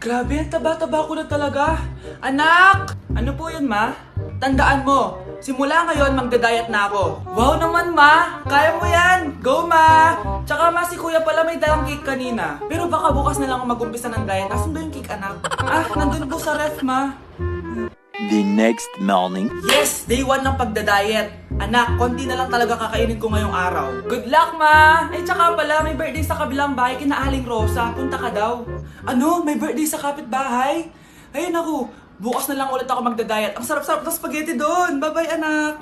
Grabe, ang taba-taba ko na talaga. Anak! Ano po yun, ma? Tandaan mo, simula ngayon magda-diet na ako. Wow naman, ma! Kaya mo yan! Go, ma! Tsaka ma, si kuya pala may dalang cake kanina. Pero baka bukas na lang ako mag-umpisa ng diet. Asan ba yung cake, anak? Ah, nandun po sa ref, ma. The next morning. Yes! Day 1 ng pagda-diet. Anak, konti na lang talaga kakainin ko ngayong araw. Good luck, ma! Ay, tsaka pala, may birthday sa kabilang bahay kina Aling Rosa. Punta ka daw. Ano? May birthday sa kapitbahay? Ay, naku. Bukas na lang ulit ako magda-diet. Ang sarap-sarap ng spaghetti doon. Bye-bye, anak.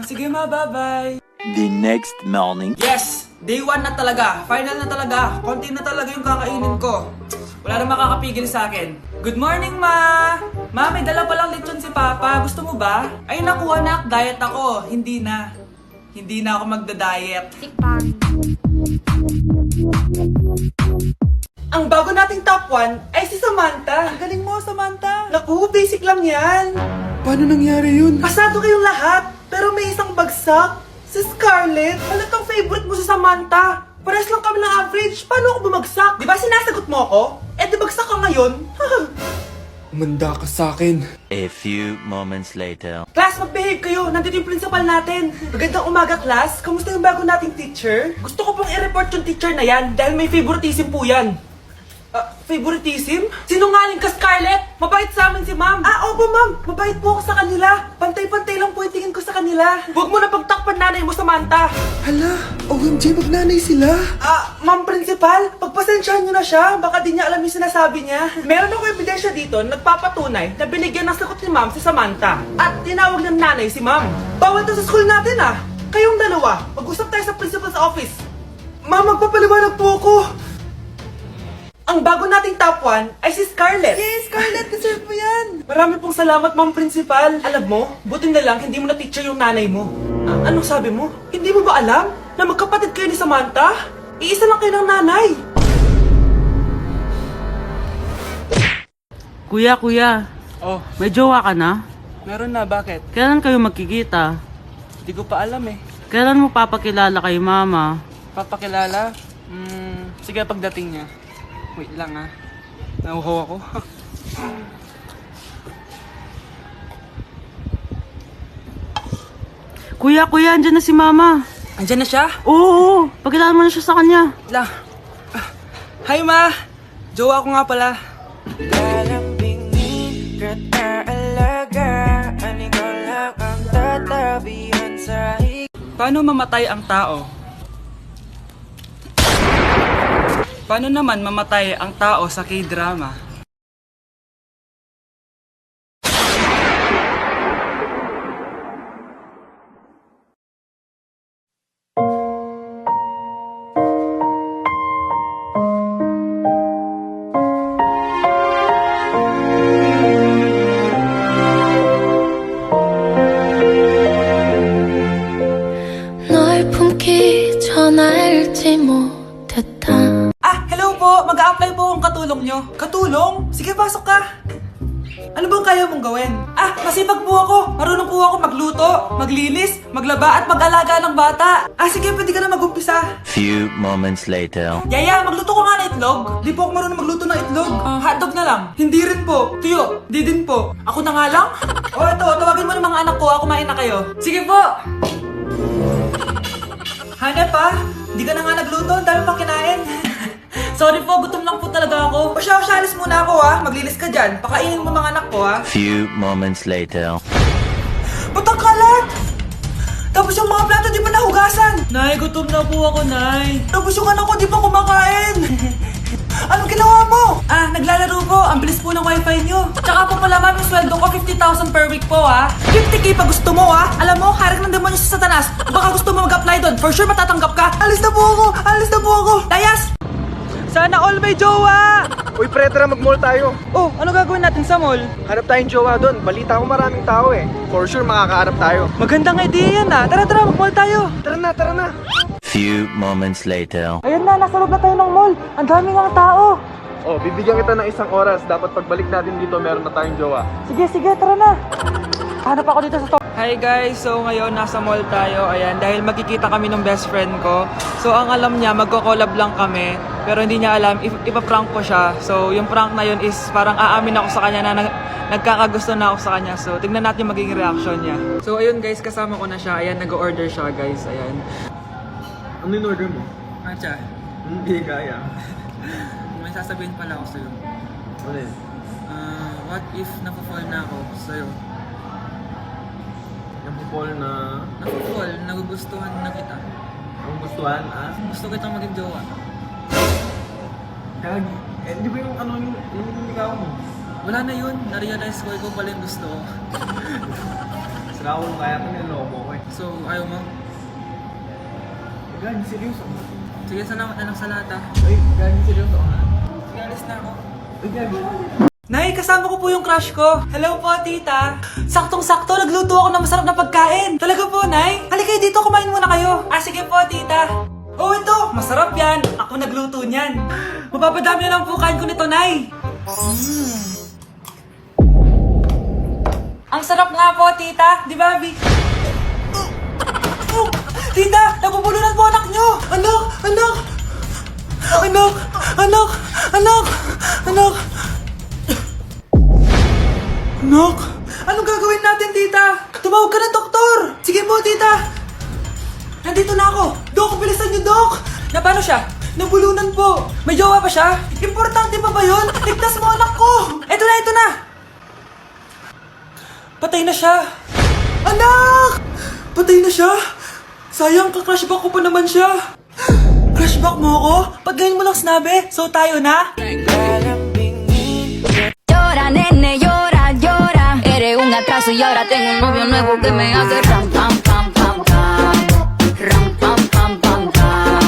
Sige, ma. Bye-bye. The next morning. Yes! Day 1 na talaga. Final na talaga. Konti na talaga yung kakainin ko. Wala na makakapigil sa akin. Good morning, ma! Ma, may dala palang lechon si Papa. Gusto mo ba? Ay, naku, anak. Diet ako. Hindi na. Hindi na ako magda-diet. Ang bago nating top 1 ay si Samantha. Ang galing mo, Samantha. Naku, basic lang yan. Paano nangyari yun? Pasado kayong lahat, pero may isang bagsak. Si Scarlett, halatang favorite mo si Samantha. Pares lang kami ng average. Paano ako bumagsak? Di ba sinasagot mo ako? Eh, di bagsak ka ngayon? Umanda ka sa akin. A few moments later. Class, mag-behave kayo. Nandito yung principal natin. Magandang umaga, class. Kamusta yung bago nating teacher? Gusto ko pong i-report yung teacher na yan dahil may favoritism po yan. Favoritism? Sinungaling ka, Scarlett! Mabait sa amin si ma'am. Opo, ma'am. Mabait po ako sa kanila. Pantay-pantay lang po yung tingin ko sa kanila. Huwag mo na pagtakpan nanay mo, Samantha. Hala, OMG, magnanay sila. Ma'am principal, pagpasensyahan niyo na siya. Baka di niya alam yung sinasabi niya. Meron ako ebidensya dito na nagpapatunay na binigyan ng sagot ni ma'am si Samantha. At tinawag ng nanay si ma'am. Bawal to sa school natin Kayong dalawa, mag-usap tayo sa principal's office. Ma'am, magpapaliwanag po ako. Ang bago nating top 1 ay si Scarlett. Yes, Scarlett, deserve mo yan. Marami pong salamat, ma'am principal. Alam mo, buti na lang hindi mo na teacher yung nanay mo. Anong sabi mo? Hindi mo ba alam na magkapatid kayo ni Samantha? Iisa lang kayo ng nanay. Kuya, Oh, may jowa ka na? meron na. Bakit? Kailan kayo magkikita? Hindi ko pa alam eh. Kailan mo papakilala kay mama? Papakilala? Sige pagdating niya. Wait lang nauhaw ako. Kuya, andyan na si mama. Andiyan na siya? Oo, pakilala mo na siya sa kanya. Lang. Hi ma! Jowa ko nga pala. Lalambingin ka't aalagaan, ikaw lang ang tatabihan sa Paano mamatay ang tao? Paano naman mamatay ang tao sa K-drama? 널 품기 전 알지 못했다. Hello po! Mag-a-apply po akong katulong nyo. Katulong? Sige, pasok ka. Ano bang kaya mong gawin? Masipag po ako. Marunong po ako magluto, maglinis, maglaba at mag-alaga ng bata. Sige, pwede ka na mag-umpisa. Few moments later. Yaya, magluto ko nga ng itlog. Di po ako marunong magluto ng itlog. Hotdog na lang. Hindi rin po. Tuyo, di din po. Ako na nga lang? Ito, tawagin mo ng mga anak ko. Kumain na kayo. Sige po! Hanep di ka na nga nagluto. Ang dami pang kinain. Sorry po, gutom lang po talaga ako. Alis muna ako Maglinis ka dyan. Pakainin mo mga anak ko Few moments later. Ba't ang kalat? Tapos yung mga plato di pa nahugasan. Nay, gutom na po ako, Nay. Tapos yung anak ko di pa kumakain. Anong ginawa mo? Naglalaro po. Ang bilis po ng wifi nyo. Tsaka po pala ma'am, yung sweldo ko 50,000 per week po 50k pa gusto mo Alam mo, harik ng demonyo sa Satanas. Baka gusto mo mag-apply doon. For sure matatanggap ka. Alis na po ako. Dayas! Sana all may jowa! Uy, pre, tara mag-mall tayo. Oh, ano gagawin natin sa mall? Hanap tayong jowa doon. Balita ko maraming tao For sure, makakahanap tayo. Magandang idea yan Tara, mag-mall tayo. Tara na. Few moments later. Ayan na, nasa loob na tayo ng mall. Ang daming ang tao. Oh, bibigyan kita ng isang oras. Dapat pagbalik natin dito, meron na tayong jowa. Sige, tara na. Hanap ako dito sa store. Hi guys, so ngayon nasa mall tayo, ayan, dahil magkikita kami ng best friend ko. So ang alam niya, magko-collab lang kami, pero hindi niya alam, ipaprank ko siya. So yung prank na yun is parang aamin ako sa kanya na nagkakagusto na ako sa kanya. So tignan natin yung magiging reaction niya. So ayun guys, kasama ko na siya, ayan, nag-order siya guys, ayan. Ano yung order mo? Matcha, Hindi kaya. may sasabihin pala ako sa'yo. Ano yun? What if napafall na ako sa'yo? Yung people na... Napafall, nagugustuhan na kita. Ang gustuhan, ah? Gusto kitang maging jowa. Gagi. Eh, di ba yung ano yung ligaw mo? Wala na yun, na-realize ko, ikaw pala yung gusto ko. Sila ko kaya ito niloko ko eh. So, ayaw mo? Gagi, seryoso. Sige, salamat na lang sa lahat ah. Ay, gagi, seryoso ka. Sige, alis na ako. Ay, gagi. Nay, kasama ko po yung crush ko. Hello po, tita. Saktong-sakto, nagluto ako ng masarap na pagkain. Talaga po, Nay? Halika dito, kumain muna kayo. Ah, sige po, tita. Oh, ito, masarap yan. Ako nagluto niyan. Mapapadami na lang po kain ko nito, Nay. Ang sarap nga po, tita. Di ba, Vic? Oh, tita, nabubulunan po anak nyo. Anak, anak. Anak, anak, anak, anak. Anak, anong gagawin natin, tita? Tumawag ka ng doktor. Sige po, tita. Nandito na ako. Dok, bilisan niyo, Dok. Na paano siya? Nabulunan po. May jowa pa siya? Importante pa ba yun? Ligtas mo anak ko. Ito na, ito na. Patay na siya. Anak! Patay na siya? Sayang, ka-crushback ko pa naman siya. Crushback mo ako? Pag ganyan mo lang sinabi, so tayo na? Llora, nene, llora, llora. Eres un atraso y ahora tengo un novio nuevo que me hace ram, pam, pam, pam, pam. Ram, pam, pam, pam, pam.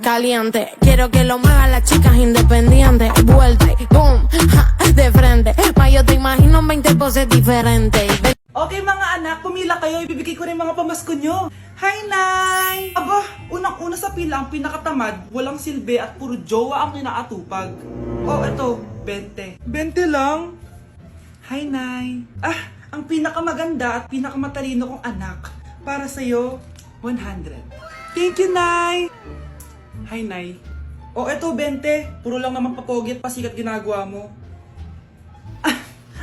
Caliente, quiero que lo muevan las chicas independientes. Vuelta y boom, ja, de frente. Ma yo te imagino en 20 poses diferentes. Okay mga anak, pumila kayo. Ibibigay ko rin mga pamasko nyo. Hi, Nay! Aba, unang-una sa pila ang pinakatamad, walang silbi at puro jowa ang kinaatupag. Oh, eto, 20. 20 lang? Hi, Nay. Ah, ang pinakamaganda at pinakamatalino kong anak. Para sa'yo, 100. Thank you, Nay! Hi, Nay. Oh, eto, 20. Puro lang naman papogi at pasikat ginagawa mo.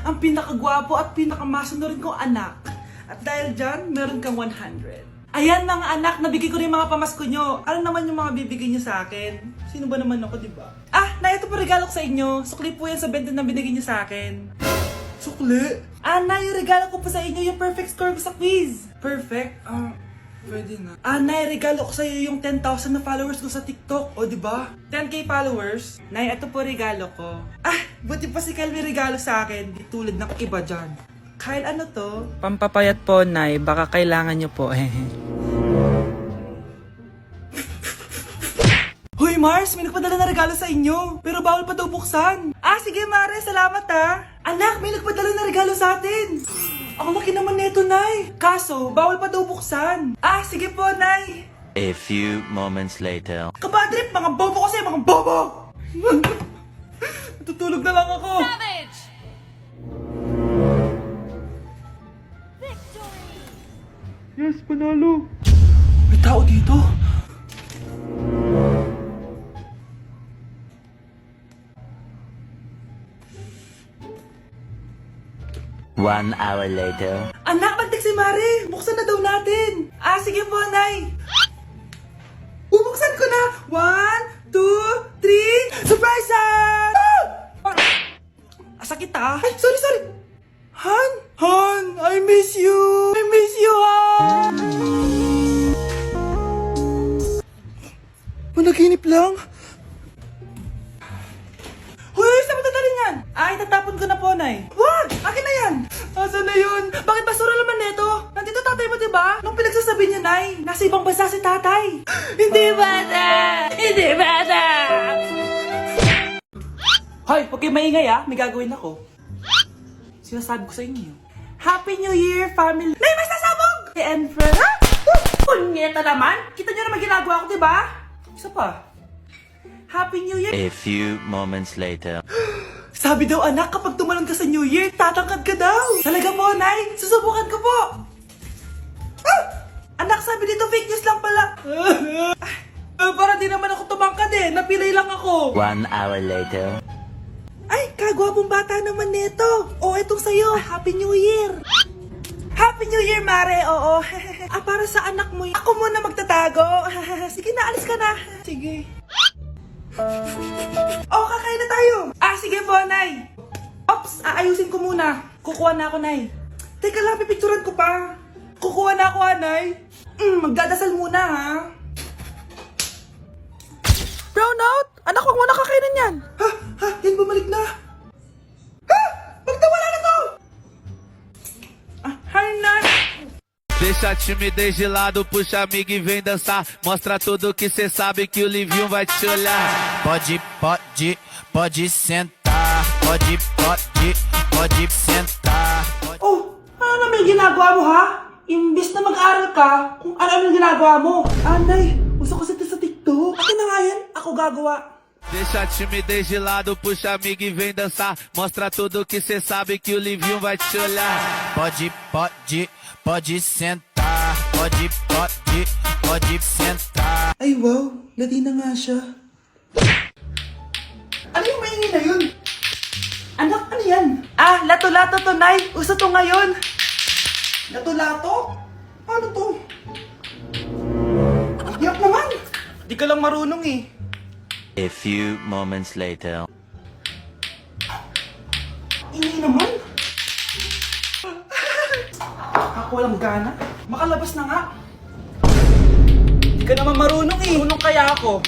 Ang pinakagwapo at pinakamasunurin kong anak. At dahil dyan, meron kang 100. Ayan mga anak, nabigay ko rin mga pamasko nyo. Ano naman yung mga bibigay nyo sa akin? Sino ba naman ako, diba? Ah, na ito po regalo ko sa inyo. Sukli po yan sa 20 na binigay nyo sa akin. Sukli? Ah, na, yung regalo ko po sa inyo, yung perfect score ko sa quiz. Perfect? Pwede na. Ah, Nay, regalo ko sa'yo yung 10,000 na followers ko sa TikTok. O, diba? 10k followers. Nay, ito po regalo ko. Ah, buti pa si Kyle may regalo sa akin. Di tulad ng iba dyan. Kyle, ano to? Pampapayat po, Nay. Baka kailangan nyo po. Hoy, Mars! May nagpadala na regalo sa inyo. Pero bawal pa daw buksan. Ah, sige, Mare. Salamat, ha. Anak, may nagpadala na regalo sa atin. Ang laki naman neto, Nay. Kaso, bawal pa daw buksan. Ah, sige po, Nay. A few moments later. Kabadrip, mga bobo kasi, mga bobo! Tutulog na lang ako. Savage! Yes, panalo. May tao dito. One hour later. Anak, magtik si Mari. Buksan na daw natin. Ah, sige po, Nay. Bubuksan ko na. 1, 2, 3. Surprise! Sakit ah. Ay, sorry. Han? Han, I miss you. I miss you, Han. Panaginip lang. Hoy, saan mo dadalhin yan? Ay, tatapon ko na po, Nay. Wag! Akin na yan! Asan na yun? Bakit basura naman neto? Nandito tatay mo, diba? Nung pinagsasabi niya, Nay, nasa ibang bansa si tatay. Hindi bata! Hindi bata! Hoy, huwag kayo maingay ah. May gagawin ako. Sinasabi ko sa inyo. Happy New Year, family! Nay, mas nasabog! And friend, ha? Punyeta naman! Kita niyo naman ginagawa ko, diba? Isa pa. Happy New Year! A few moments later. Sabi daw anak, kapag tumalon ka sa New Year, tatangkad ka daw. Talaga po, Nay? Susubukan ko po. Ah! Anak, sabi dito fake news lang pala. Para di naman ako tumangkad eh. Napilay lang ako. 1 hour later. Ay, kagwapong bata naman nito. O, etong sa'yo. Happy New Year. Happy New Year, Mare. Oo. Para sa anak mo. Ako muna magtatago. Sige na, alis ka na. Sige. Oh, kakain na tayo. Sige po, Nay. Ops, aayusin ko muna. Kukuha na ako, Nay. Teka lang, pipicturan ko pa. Kukuha na ako, Nay. Magdadasal muna, ha? Brownout? Anak, huwag mo na kakainin yan. Yan bumalik na. Magtawala na to. Hi, Nay. Deixa a timidez de lado, puxa amigo e vem dançar. Mostra tudo que cê sabe que o Livinho vai te olhar. Pode sentar. Pode sentar. Oh, ano naman yung ginagawa mo, ha? Imbis na mag-aral ka, kung ano yung ginagawa mo. Nay, uso kasi ito sa TikTok. Akin na nga yan, ako gagawa. Deixa a timidez de lado, puxa amigo e vem dançar. Mostra tudo que cê sabe que o Livinho vai te olhar. Pode sentar. Pode sentar. Ay, wow, ladi na nga siya. Ano yung maingin na yun? Anak, ano yan? Lato-lato to, Nay. Uso to ngayon. Lato-lato? Ano to? Yak naman. Di ka lang marunong eh. A few moments later. Ingay naman. Ako walang gana. Makalabas na nga. Di ka naman marunong eh. Marunong kaya ako.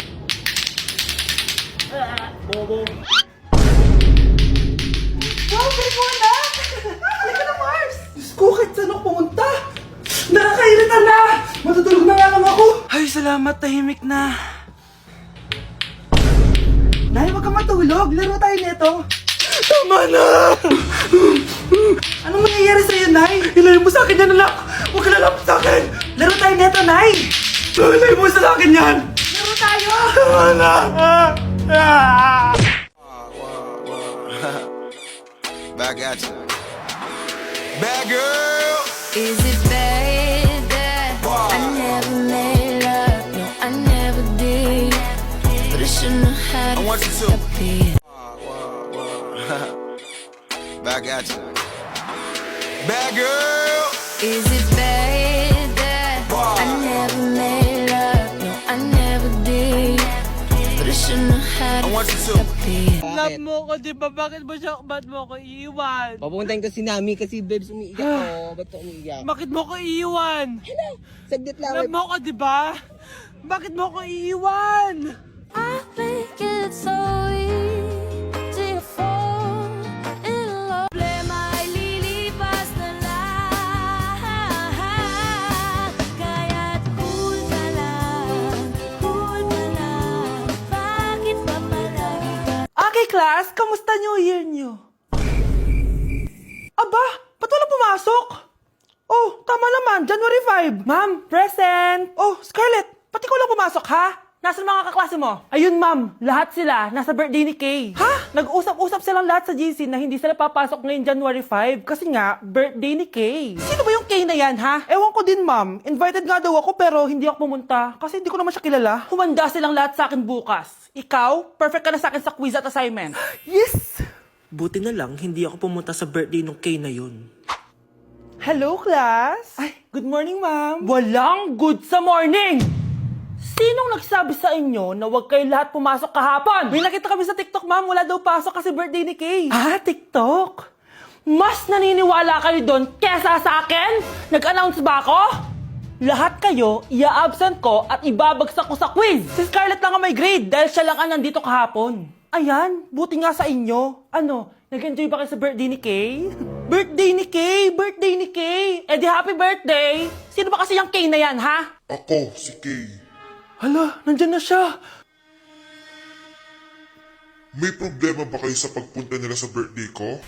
Bobo. Wow, very mo na! Halika na, Mars! Diyos ko, kahit saan ako pumunta. Nakakairita na! Matutulog na nga lang ako. Ay, salamat, tahimik na. Nay, wag kang matulog. Laro tayo nito. Tama na! Anong mangyayari sa'yo, Nay? Ilayo mo sa akin yan, anak! Huwag ka lalapit sa akin! Laro tayo nito, Nay! Ilayo mo sa akin yan! Laro tayo! Tama na! Back at you. Bad girl. Is it bad that I never made love? No, I never did. But I shouldn't have had I want you to. it. Back at you. Bad girl. Is it bad that I never made love? No, I never did. But I shouldn't have had I want you to. it. Love mo ko, di ba? Ba't mo ko iiwan? Papuntahin ko si Nami kasi babes umiiyak ko. Ba't ka umiiyak? Bakit mo ko iiwan? Saglit lang. Love mo ko, di ba? Bakit mo ko iiwan? I think it's so easy to fall in love. Problema ay lilipas na lang. Kaya't cool ka lang. Bakit ba palagi ka? Okay, class, kamusta New Year nyo? Aba, ba't wala pumasok? Oh, tama naman, January 5. Ma'am, present. Oh, Scarlett, pati ko lang pumasok, ha? Nasaan mga kaklase mo? Ayun, ma'am, lahat sila nasa birthday ni Kay. Ha? Nag-usap-usap silang lahat sa GC na hindi sila papasok ngayon January 5 kasi nga, birthday ni Kay. Sino ba yung Kay na yan, ha? Ewan ko din, ma'am. Invited nga daw ako pero hindi ako pumunta kasi hindi ko naman siya kilala. Humanda silang lahat sa akin bukas. Ikaw, perfect ka na sa akin sa quiz at assignment. Yes! Buti na lang, hindi ako pumunta sa birthday ng Kay na yun. Hello, class! Ay, good morning, ma'am. Walang good sa morning! Sinong nagsabi sa inyo na huwag kayo lahat pumasok kahapon? May nakita kami sa TikTok, ma'am. Wala daw pasok kasi birthday ni Kay. TikTok? Mas naniniwala kayo doon kesa sa akin? Nag-announce ba ako? Lahat kayo, ia-absent ko at ibabagsak ko sa quiz. Si Scarlett lang ang may grade dahil siya lang ang nandito kahapon. Ayan, buti nga sa inyo. Ano, nag-enjoy ba kayo sa birthday ni Kay? Birthday ni Kay! Birthday ni Kay! Eh di happy birthday! Sino ba kasi yung Kay na yan, ha? Ako, si Kay. Hala, nandyan na siya. May problema ba kayo sa pagpunta nila sa birthday ko?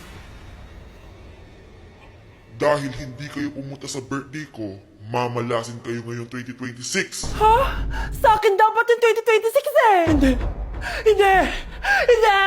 Dahil hindi kayo pumunta sa birthday ko, mamalasin kayo ngayong 2026. Ha? Sa akin dapat yung 2026 eh! Hindi! Hindi! Hindi!